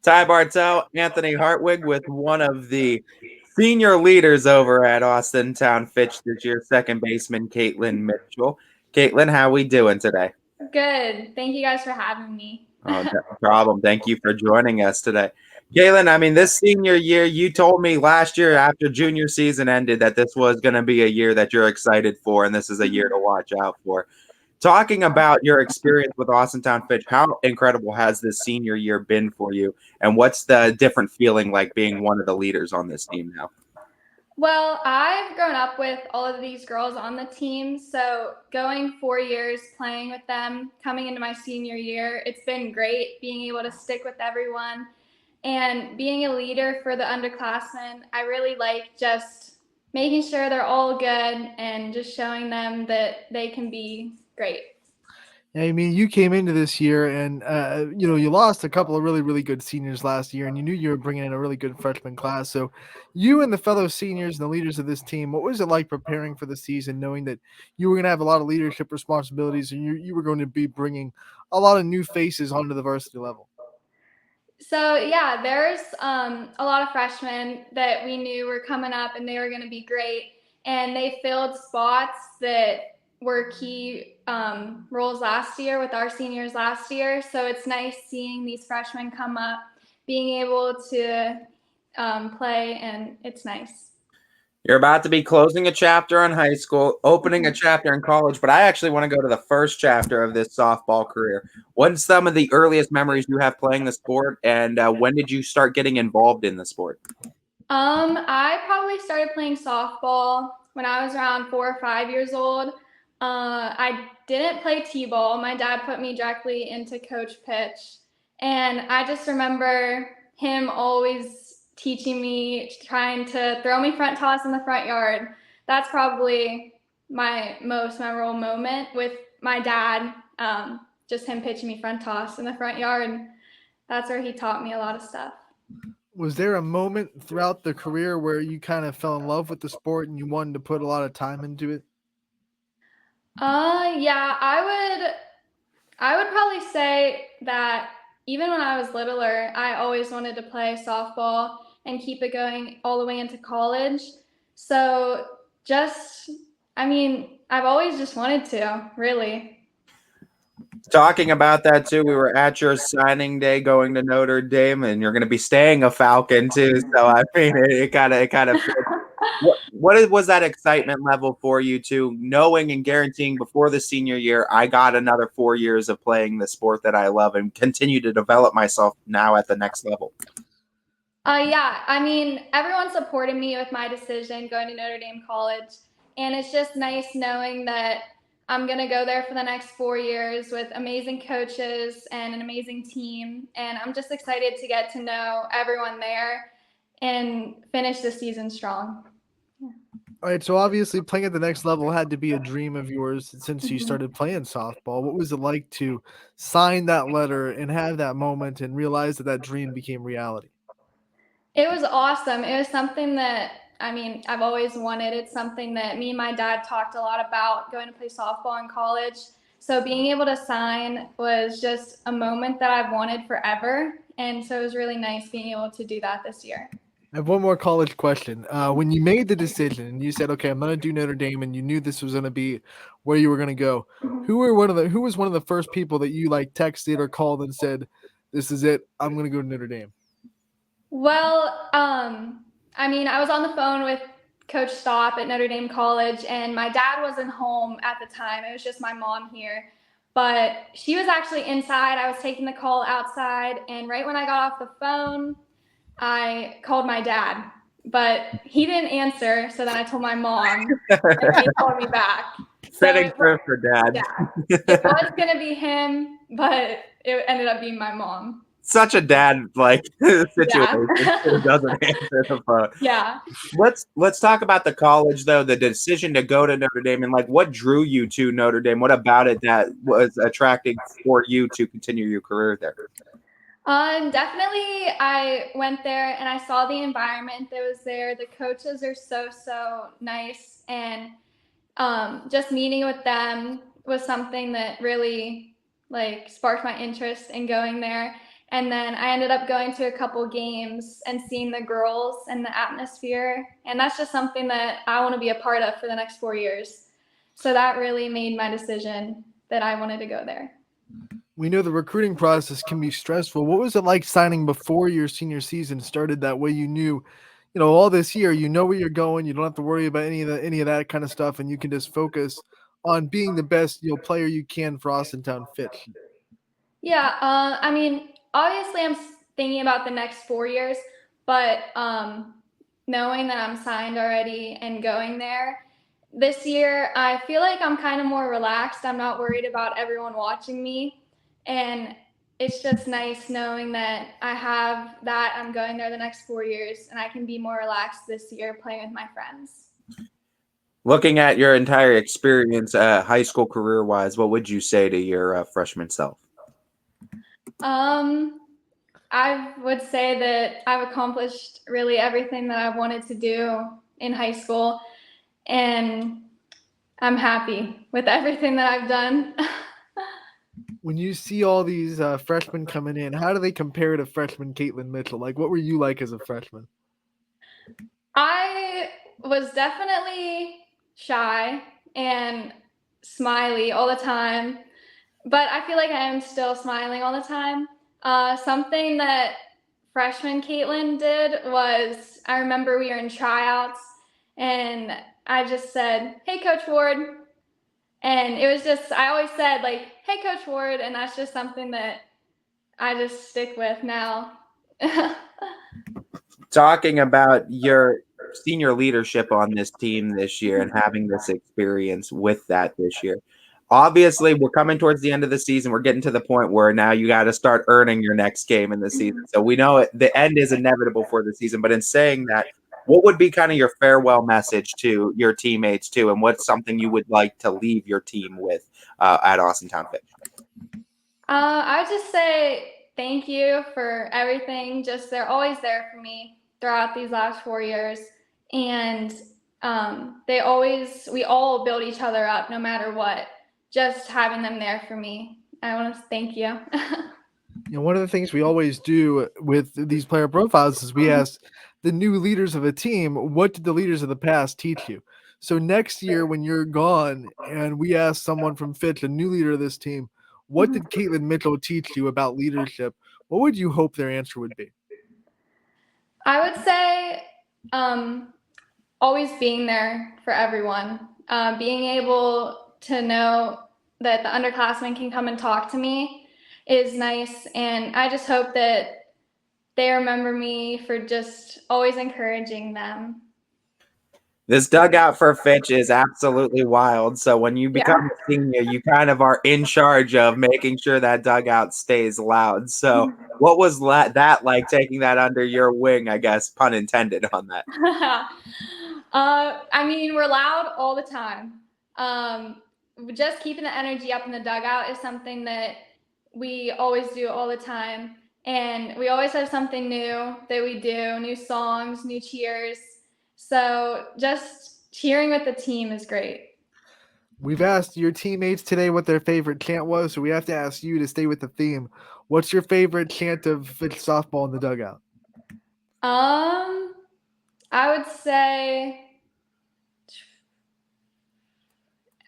Ty Bartel, Anthony Hartwig with one of the senior leaders over at Austintown Fitch this year, second baseman Caitlin Mitchell. Caitlin, how we doing today? Good. Thank you guys for having me. Oh, no problem. Thank you for joining us today. Caitlin, I mean, this senior year, you told me last year after junior season ended that this was going to be a year that you're excited for, and this is a year to watch out for. Talking about your experience with Austintown Fitch, how incredible has this senior year been for you? And what's the different feeling like being one of the leaders on this team now? Well, I've grown up with all of these girls on the team. So going 4 years playing with them, coming into my senior year, it's been great being able to stick with everyone and being a leader for the underclassmen. I really like just making sure they're all good and just showing them that they can be great. I mean, you came into this year and, you lost a couple of really, really good seniors last year, and you knew you were bringing in a really good freshman class. So you and the fellow seniors and the leaders of this team, what was it like preparing for the season, knowing that you were going to have a lot of leadership responsibilities and you were going to be bringing a lot of new faces onto the varsity level? So yeah, there's a lot of freshmen that we knew were coming up and they were going to be great, and they filled spots that were key roles last year with our seniors last year. So it's nice seeing these freshmen come up, being able to play, and it's nice. You're about to be closing a chapter in high school, opening a chapter in college, but I actually want to go to the first chapter of this softball career. What's some of the earliest memories you have playing the sport, and when did you start getting involved in the sport? I probably started playing softball when I was around 4 or 5 years old. I didn't play t-ball. My dad put me directly into Coach Pitch, and I just remember him always teaching me, trying to throw me front toss in the front yard. That's probably my most memorable moment with my dad, just him pitching me front toss in the front yard. And that's where he taught me a lot of stuff. Was there a moment throughout the career where you kind of fell in love with the sport and you wanted to put a lot of time into it? Yeah, I would probably say that even when I was littler, I always wanted to play softball and keep it going all the way into college. So just, I mean, I've always just wanted to, really. Talking about that too, we were at your signing day going to Notre Dame, and you're going to be staying a Falcon too. So I mean, it kind of fits. Was that excitement level for you too, knowing and guaranteeing before the senior year, I got another 4 years of playing the sport that I love and continue to develop myself now at the next level? Yeah, I mean, everyone supported me with my decision going to Notre Dame College, and it's just nice knowing that I'm going to go there for the next 4 years with amazing coaches and an amazing team, and I'm just excited to get to know everyone there and finish the season strong. All right, so obviously playing at the next level had to be a dream of yours since you started playing softball. What was it like to sign that letter and have that moment and realize that that dream became reality? It was awesome. It was something that, I mean, I've always wanted. It's something that me and my dad talked a lot about, going to play softball in college. So being able to sign was just a moment that I've wanted forever. And so it was really nice being able to do that this year. I have one more college question. When you made the decision and you said, "Okay, I'm going to do Notre Dame," and you knew this was going to be where you were going to go, who was one of the first people that you like texted or called and said, "This is it. I'm going to go to Notre Dame"? Well, I mean, I was on the phone with Coach Stopp at Notre Dame College, and my dad wasn't home at the time. It was just my mom here. But she was actually inside. I was taking the call outside, and right when I got off the phone, I called my dad. But he didn't answer, so then I told my mom, and he called me back. Fitting for Dad. Yeah, it was going to be him, but it ended up being my mom. Such a dad-like situation. Yeah. It doesn't answer the phone. Yeah. Let's talk about the college though, the decision to go to Notre Dame, and like what drew you to Notre Dame? What about it that was attracting for you to continue your career there? Definitely I went there and I saw the environment that was there. The coaches are so nice, and just meeting with them was something that really like sparked my interest in going there. And then I ended up going to a couple games and seeing the girls and the atmosphere. And that's just something that I want to be a part of for the next 4 years. So that really made my decision that I wanted to go there. We know the recruiting process can be stressful. What was it like signing before your senior season started? That way you knew, all this year, you know where you're going. You don't have to worry about any of that kind of stuff, and you can just focus on being the best, player you can for Austintown Fitch. Yeah, I mean, obviously I'm thinking about the next 4 years, but knowing that I'm signed already and going there, this year I feel like I'm kind of more relaxed. I'm not worried about everyone watching me, and it's just nice knowing that I'm going there the next 4 years, and I can be more relaxed this year playing with my friends. Looking at your entire experience, high school career-wise, what would you say to your freshman self? I would say that I've accomplished really everything that I wanted to do in high school, and I'm happy with everything that I've done. When you see all these freshmen coming in, how do they compare to freshman Caitlin Mitchell? Like, what were you like as a freshman? I was definitely shy and smiley all the time, but I feel like I am still smiling all the time. Something that freshman Caitlin did was, I remember we were in tryouts and I just said, "Hey, Coach Ward." And it was just, I always said, like, "Hey, Coach Ward." And that's just something that I just stick with now. Talking about your senior leadership on this team this year and having this experience with that this year. Obviously, we're coming towards the end of the season. We're getting to the point where now you got to start earning your next game in the season. So we know the end is inevitable for the season. But in saying that, what would be kind of your farewell message to your teammates too, and what's something you would like to leave your team with at Austintown Fitch? I would just say thank you for everything. Just they're always there for me throughout these last 4 years, and we all build each other up no matter what. Just having them there for me, I want to thank you. One of the things we always do with these player profiles is we ask the new leaders of a team, what did the leaders of the past teach you? So next year when you're gone and we ask someone from Fitch, a new leader of this team, what did Caitlin Mitchell teach you about leadership? What would you hope their answer would be? I would say always being there for everyone, being able to know that the underclassmen can come and talk to me is nice. And I just hope that they remember me for just always encouraging them. This dugout for Fitch is absolutely wild. So when you become a senior, you kind of are in charge of making sure that dugout stays loud. So what was that like, taking that under your wing, I guess, pun intended on that? I mean, we're loud all the time. Just keeping the energy up in the dugout is something that we always do all the time. And we always have something new that we do, new songs, new cheers. So just cheering with the team is great. We've asked your teammates today what their favorite chant was, so we have to ask you to stay with the theme. What's your favorite chant of Fitch softball in the dugout? I would say,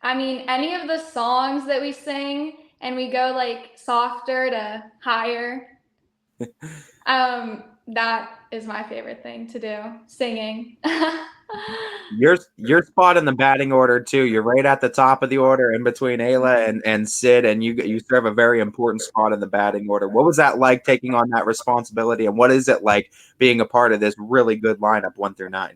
I mean, any of the songs that we sing and we go like softer to higher. That is my favorite thing to do, singing. Your spot in the batting order too. You're right at the top of the order, in between Ayla and Sid, and you serve a very important spot in the batting order. What was that like, taking on that responsibility, and what is it like being a part of this really good lineup 1 through 9?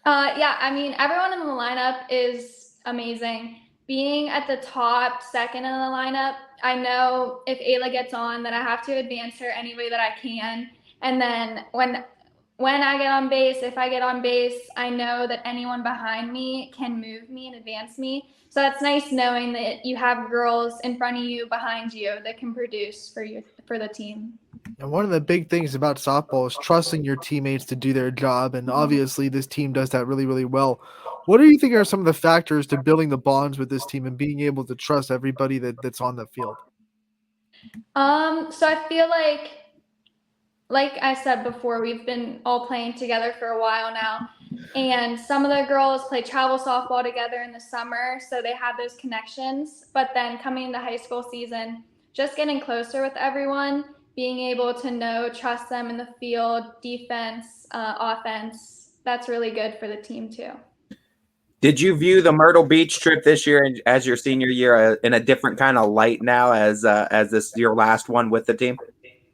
Yeah, I mean, everyone in the lineup is amazing. Being at the top, second in the lineup, I know if Ayla gets on, that I have to advance her any way that I can. And then when I get on base, if I get on base, I know that anyone behind me can move me and advance me. So that's nice knowing that you have girls in front of you, behind you, that can produce for the team. And one of the big things about softball is trusting your teammates to do their job. And obviously this team does that really, really well. What do you think are some of the factors to building the bonds with this team and being able to trust everybody that's on the field? So I feel like I said before, we've been all playing together for a while now. And some of the girls play travel softball together in the summer, so they have those connections. But then coming into high school season, just getting closer with everyone, being able to trust them in the field, defense, offense, that's really good for the team too. Did you view the Myrtle Beach trip this year as your senior year in a different kind of light now as this your last one with the team?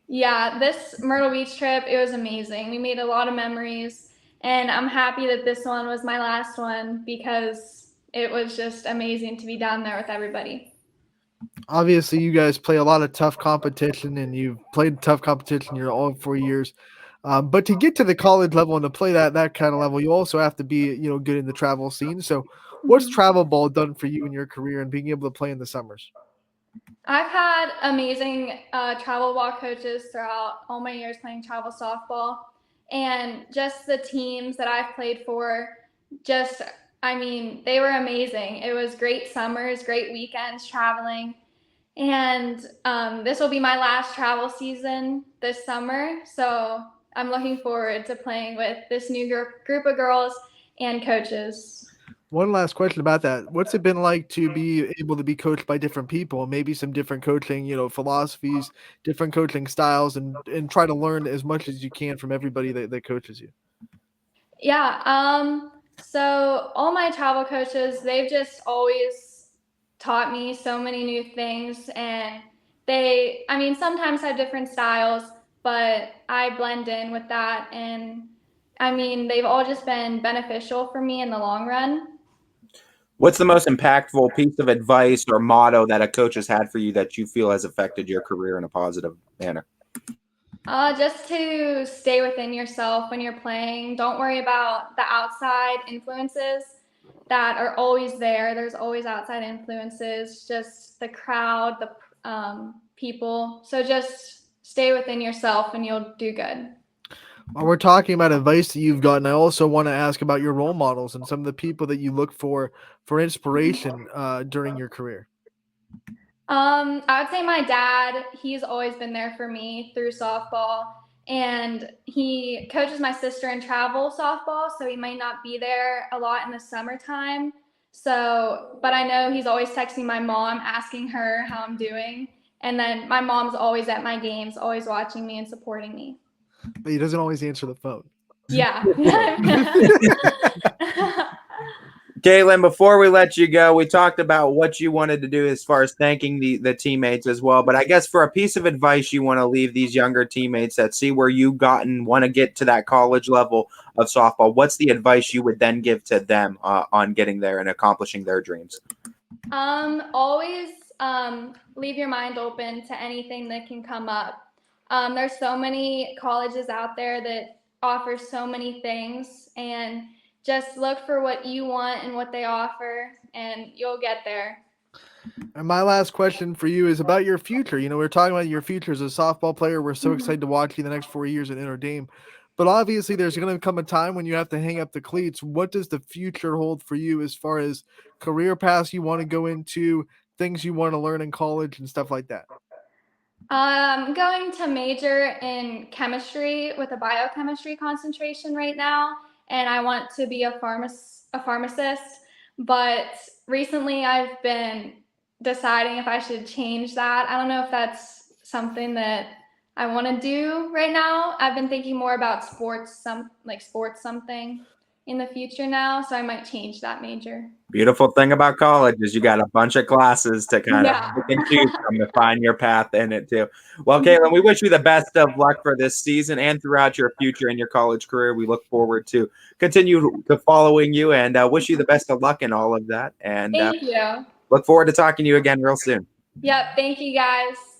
Yeah, this Myrtle Beach trip, it was amazing. We made a lot of memories, and I'm happy that this one was my last one because it was just amazing to be down there with everybody. Obviously, you guys play a lot of tough competition, and you've played tough competition your all 4 years. But to get to the college level and to play that kind of level, you also have to be good in the travel scene. So, what's Mhm. travel ball done for you in your career and being able to play in the summers? I've had amazing travel ball coaches throughout all my years playing travel softball, and just the teams that I've played for, just, I mean, they were amazing. It was great summers, great weekends traveling. And this will be my last travel season this summer. So I'm looking forward to playing with this new group of girls and coaches. One last question about that. What's it been like to be able to be coached by different people, maybe some different coaching, philosophies, different coaching styles, and try to learn as much as you can from everybody that coaches you? Yeah. So all my travel coaches, they've just always taught me so many new things, and I mean, sometimes have different styles, but I blend in with that. And I mean, they've all just been beneficial for me in the long run. What's the most impactful piece of advice or motto that a coach has had for you that you feel has affected your career in a positive manner? Just to stay within yourself when you're playing. Don't worry about the outside influences that are always there. There's always outside influences, just the crowd, the people. So just stay within yourself and you'll do good. While we're talking about advice that you've gotten, I also want to ask about your role models and some of the people that you look for inspiration during your career. I would say my dad, he's always been there for me through softball. And he coaches my sister in travel softball, so he might not be there a lot in the summertime. So, but I know he's always texting my mom, asking her how I'm doing. And then my mom's always at my games, always watching me and supporting me. But he doesn't always answer the phone. Yeah. Caitlin, before we let you go, we talked about what you wanted to do as far as thanking the teammates as well. But I guess for a piece of advice you want to leave these younger teammates that see where you've gotten, want to get to that college level of softball, what's the advice you would then give to them on getting there and accomplishing their dreams? Always leave your mind open to anything that can come up. There's so many colleges out there that offer so many things, and just look for what you want and what they offer, and you'll get there. And my last question for you is about your future. We're talking about your future as a softball player. We're so excited to watch you the next 4 years at Notre Dame. But obviously, there's going to come a time when you have to hang up the cleats. What does the future hold for you as far as career paths you want to go into, things you want to learn in college, and stuff like that? I'm going to major in chemistry with a biochemistry concentration right now, and I want to be a pharmacist. But recently, I've been deciding if I should change that. I don't know if that's something that I want to do right now. I've been thinking more about sports something in the future now, so I might change that major. Beautiful thing about college is you got a bunch of classes to kind of Yeah. pick and choose from to find your path in it too. Well, Caitlin, we wish you the best of luck for this season and throughout your future in your college career. We look forward to continue to following you and wish you the best of luck in all of that. And Thank you. look forward to talking to you again real soon. Yep. Thank you, guys.